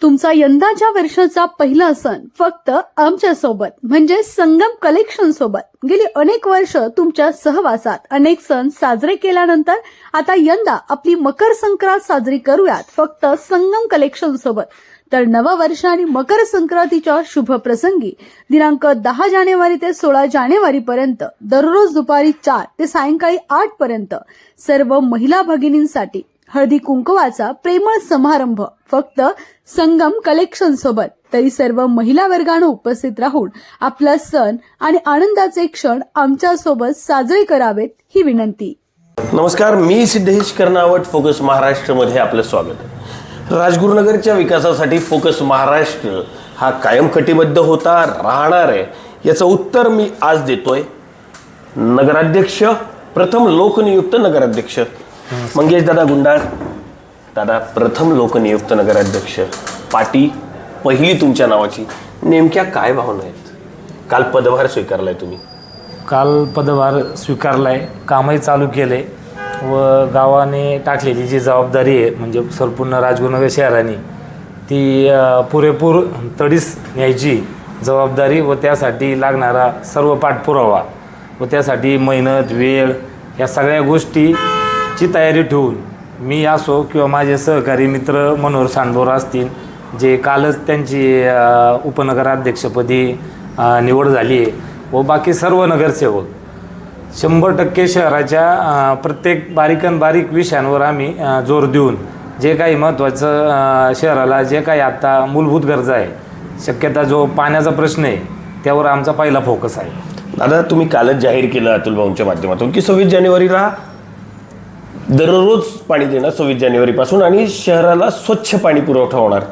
तुमचा यंदाच्या वर्षाचा पहिला सण फक्त आमच्या सोबत म्हणजे संगम कलेक्शन सोबत। गेली अनेक वर्ष तुमच्या सहवासात अनेक सण साजरे केल्यानंतर आता यंदा आपली मकर संक्रांत साजरी करूयात फक्त संगम कलेक्शन सोबत। तर नववर्ष आणि मकर संक्रांतीच्या शुभ प्रसंगी दिनांक 10 जानेवारी ते 16 जानेवारी पर्यंत दररोज दुपारी 4 ते सायंकाळी 8 पर्यंत सर्व महिला भगिनींसाठी हळदी कुंकवाचा प्रेमळ समारंभ फक्त संगम कलेक्शन सोबत। तरी सर्व महिला वर्गाने उपस्थित राहून आपला सण आणि आनंदाचे क्षण आमच्या सोबत साजरे करावेत ही विनंती। नमस्कार, मी सिद्धेश कर्नावट फोकस महाराष्ट्र मध्ये आपलं स्वागत आहे। राजगुरुनगरच्या विकासासाठी फोकस महाराष्ट्र हा कायम कटिबद्ध होता, राहणार आहे याचं उत्तर मी आज देतोय। नगराध्यक्ष, प्रथम लोकनियुक्त नगराध्यक्ष मंगेश दादा गुंडाळ दादा, प्रथम लोकनियुक्त नगराध्यक्ष पाटी, पहिली तुमच्या नावाची नेमक्या काय भावना आहेत? काल पदभार स्वीकारलाय तुम्ही? काल पदभार स्वीकारलाय, कामही चालू केले व गावाने टाकलेली जी जबाबदारी आहे म्हणजे संपूर्ण राजगुरुनगर शहराने ती पुरेपूर तडीस न्यायची जबाबदारी व त्यासाठी लागणारा सर्व पाठपुरावा व त्यासाठी मेहनत, वेळ या सगळ्या गोष्टीची तयारी ठेवून मी असो किंवा माझे सहकारी मित्र मनोहर सांडोर असतील, जे कालच त्यांची उपनगराध्यक्षपदी निवड झाली आहे व बाकी सर्व नगरसेवक 100% शहराच्या प्रत्येक बारीक विषयांवर आम्ही जोर देऊन जे काही महत्त्वाचं शहराला जे काही आता मूलभूत गरजा आहे, शक्यता जो पाण्याचा प्रश्न आहे त्यावर आमचा पहिला फोकस आहे। दादा, तुम्ही कालच जाहीर केलं अतुल भाऊंच्या माध्यमातून की 26 जानेवारीला दररोज पाणी देणार 26 जानेवारीपासून आणि शहराला स्वच्छ पाणी पुरवठा होणार।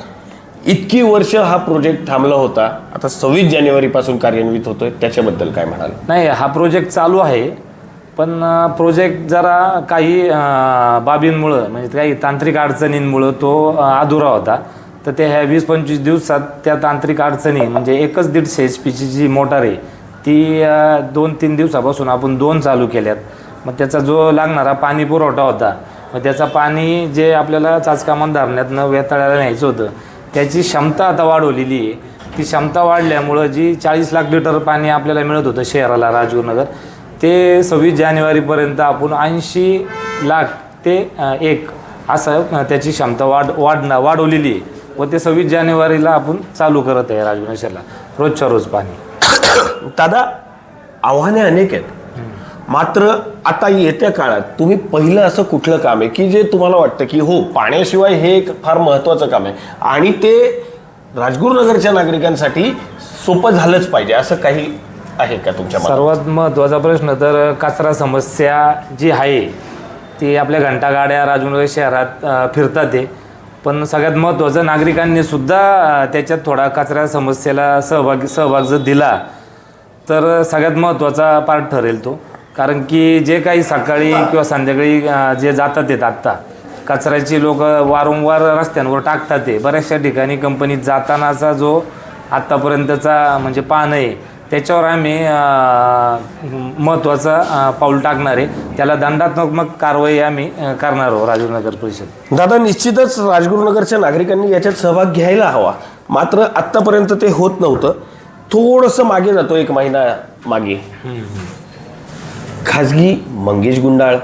इतकी वर्ष हा प्रोजेक्ट थांबला होता, आता 26 जानेवारीपासून कार्यान्वित होतोय, त्याच्याबद्दल काय म्हणाल? नाही, हा प्रोजेक्ट चालू आहे पण प्रोजेक्ट जरा काही बाबींमुळं म्हणजे काही तांत्रिक अडचणींमुळं तो अधुरा होता। तर ते ह्या 20-25 दिवसात त्या तांत्रिक अडचणी म्हणजे 1.5 HP जी मोटार आहे ती 2-3 दिवसापासून आपण 2 चालू केल्यात। मग त्याचा जो लागणारा पाणी पुरवठा होता, मग त्याचा पाणी जे आपल्याला चाचकामान धरण्यातनं वेताळायला न्यायचं होतं त्याची क्षमता आता वाढवलेली आहे। ती क्षमता वाढल्यामुळं जी 40 लाख लिटर पाणी आपल्याला मिळत होतं शहराला राजगुरुनगर, ते 26 जानेवारीपर्यंत आपण 80 लाख ते 1 असं त्याची क्षमता वाढवलेली आहे व ते 26 जानेवारीला आपण चालू करत आहे राजगुरुनगर शहराला रोजच्या रोज पाणी। दादा, आव्हाने अनेक आहेत, मात्र आता येत्या काळात तुम्ही पहिलं असं कुठलं काम आहे की जे तुम्हाला वाटतं की हो, पाण्याशिवाय हे एक फार महत्त्वाचं काम आहे आणि ते राजगुरुनगरच्या नागरिकांसाठी सोपं झालंच पाहिजे, असं काही आहे का तुमच्या मनात? सर्वात महत्त्वाचा प्रश्न तर कचरा समस्या जी आहे ती आपल्या घंटागाड्या राजगुरुनगर शहरात फिरतात आहे, पण सगळ्यात महत्त्वाचं नागरिकांनी सुद्धा त्याच्यात थोडा कचरा समस्येला सहभाग जर दिला तर सगळ्यात महत्त्वाचा पार्ट ठरेल तो। कारण की जे काही सकाळी किंवा संध्याकाळी जे जातात आहेत आत्ता कचऱ्याची लोक वारंवार रस्त्यांवर टाकतात आहे, बऱ्याचशा ठिकाणी कंपनीत जातानाचा जो आत्तापर्यंतचा म्हणजे पान आहे त्याच्यावर आम्ही महत्त्वाचा पाऊल टाकणार आहे, त्याला दंडात्मक कारवाई आम्ही करणार आहोत राजगुरुनगर परिषद। दादा, निश्चितच राजगुरुनगरच्या नागरिकांनी याच्यात सहभाग घ्यायला हवा, मात्र आत्तापर्यंत ते होत नव्हतं। थोडंसं मागे जातो, 1 महिना मागे खाजगी मंगेश गुंडाळ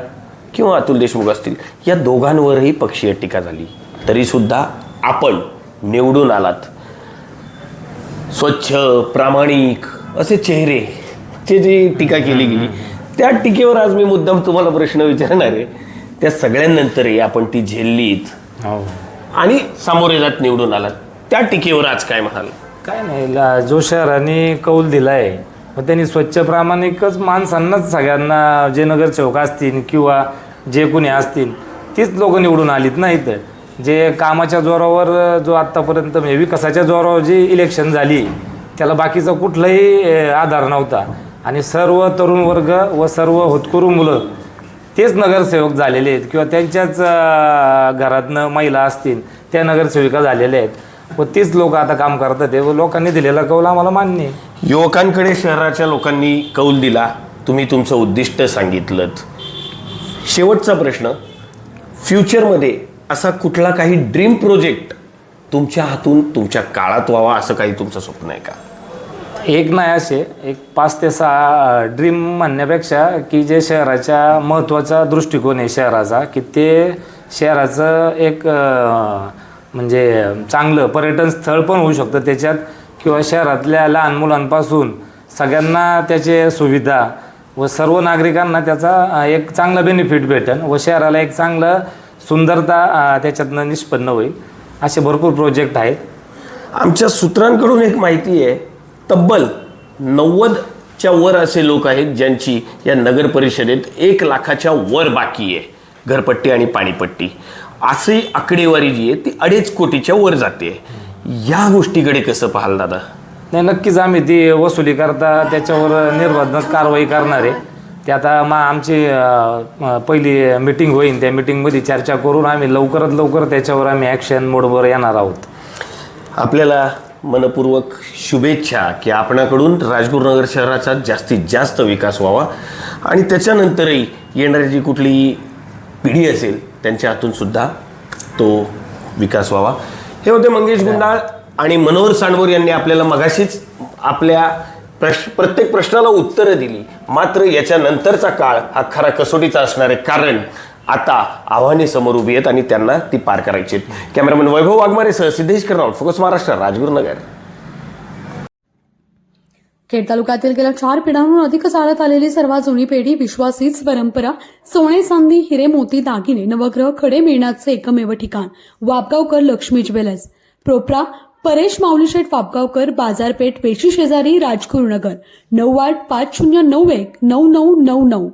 किंवा अतुल देशमुख असतील, या दोघांवरही पक्षीय टीका झाली, तरी सुद्धा आपण निवडून आलात। स्वच्छ, प्रामाणिक असे चेहरेची जी टीका केली गेली त्या टीकेवर आज मी मुद्दाम तुम्हाला प्रश्न विचारणार आहे। त्या सगळ्यांनंतरही आपण ती झेललीत आणि सामोरे जात निवडून आलात, त्या टीकेवर आज काय म्हणाल? काय नाही, जो शहराने कौल दिला आहे मग त्यांनी स्वच्छ प्रामाणिकच माणसांनाच सगळ्यांना जे नगरसेवक असतील किंवा जे कोणी असतील तीच लोक निवडून आलीत ना। इथं जे कामाच्या जोरावर जो आत्तापर्यंत म्हणजे विकासाच्या जोरावर जी इलेक्शन झाली त्याला बाकीचा कुठलाही आधार नव्हता आणि सर्व तरुण वर्ग व सर्व होतकरू मुलं तेच नगरसेवक झालेले आहेत किंवा त्यांच्याच घरातनं महिला असतील त्या नगरसेविका झालेल्या आहेत व तीच लोक आता काम करतात व लोकांनी दिलेला कौल आम्हाला मान्य आहे। युवकांकडे शहराच्या लोकांनी कौल दिला, तुम्ही तुमचं उद्दिष्ट सांगितलं। शेवटचा प्रश्न, फ्युचरमध्ये असा कुठला काही ड्रीम प्रोजेक्ट तुमच्या हातून तुमच्या काळात व्हावा असं काही तुमचं स्वप्न आहे का? एक नाही असे एक 5 ते 6 ड्रीम म्हणण्यापेक्षा की जे शहराच्या महत्त्वाचा दृष्टिकोन आहे शहराचा, की ते शहराचं एक म्हणजे चांगलं पर्यटन स्थळ पण होऊ शकतं त्याच्यात, किंवा शहरातल्या लहान मुलांपासून सगळ्यांना त्याचे सुविधा व सर्व नागरिकांना त्याचा एक चांगला बेनिफिट भेटेल व शहराला एक चांगलं सुंदरता त्याच्यातनं निष्पन्न होईल. असे भरपूर प्रोजेक्ट आहेत. आमच्या सूत्रांकडून एक माहिती आहे, तब्बल 90च्या वर असे लोक आहेत ज्यांची या नगर परिषदेत 1 लाखाच्या वर बाकी आहे, घरपट्टी आणि पाणीपट्टी. अशी आकडेवारी जी आहे ती 2.5 कोटीच्या वर जाते. या गोष्टीकडे कसं पाहाल दादा? नाही, नक्कीच आम्ही ती वसुली करता त्याच्यावर निर्बाध कारवाई करणार आहे. ते आता आमची पहिली मीटिंग होईल, त्या मीटिंगमध्ये चर्चा करून आम्ही लवकरात लवकर त्याच्यावर आम्ही ॲक्शन मोडवर येणार आहोत. आपल्याला मनपूर्वक शुभेच्छा की आपणाकडून राजगुरुनगर शहराचा जास्तीत जास्त विकास व्हावा आणि त्याच्यानंतरही येणारी जी कुठली पिढी असेल त्यांच्या हातून सुद्धा तो विकास व्हावा. हे होते मंगेश गुंडाळ आणि मनोहर सांडवर यांनी आपल्याला मगाशीच आपल्या प्रत्येक प्रश्नाला उत्तरं दिली. मात्र याच्यानंतरचा काळ हा खरा कसोटीचा असणार आहे, कारण आता आव्हाने समोर उभी आहेत आणि त्यांना ती पार करायची आहेत. कॅमेरामॅन वैभव वाघमारेसह सिद्धेश कर्नावट, फोकस महाराष्ट्र, राजगुरुनगर. खेड तालुक्यातील गेल्या 4 पिढ्यांहून अधिक चालत आलेली सर्वात जुनी पेढी, विश्वासीच परंपरा, सोने चांदी हिरे मोती दागिने नवग्रह खडे मिळण्याचे एकमेव ठिकाण वापगावकर लक्ष्मी ज्वेलर्स. प्रोप्रा परेश माऊलीशेठ वापगावकर, बाजारपेठ पेशी शेजारी, राजगुरुनगर. 9850919999.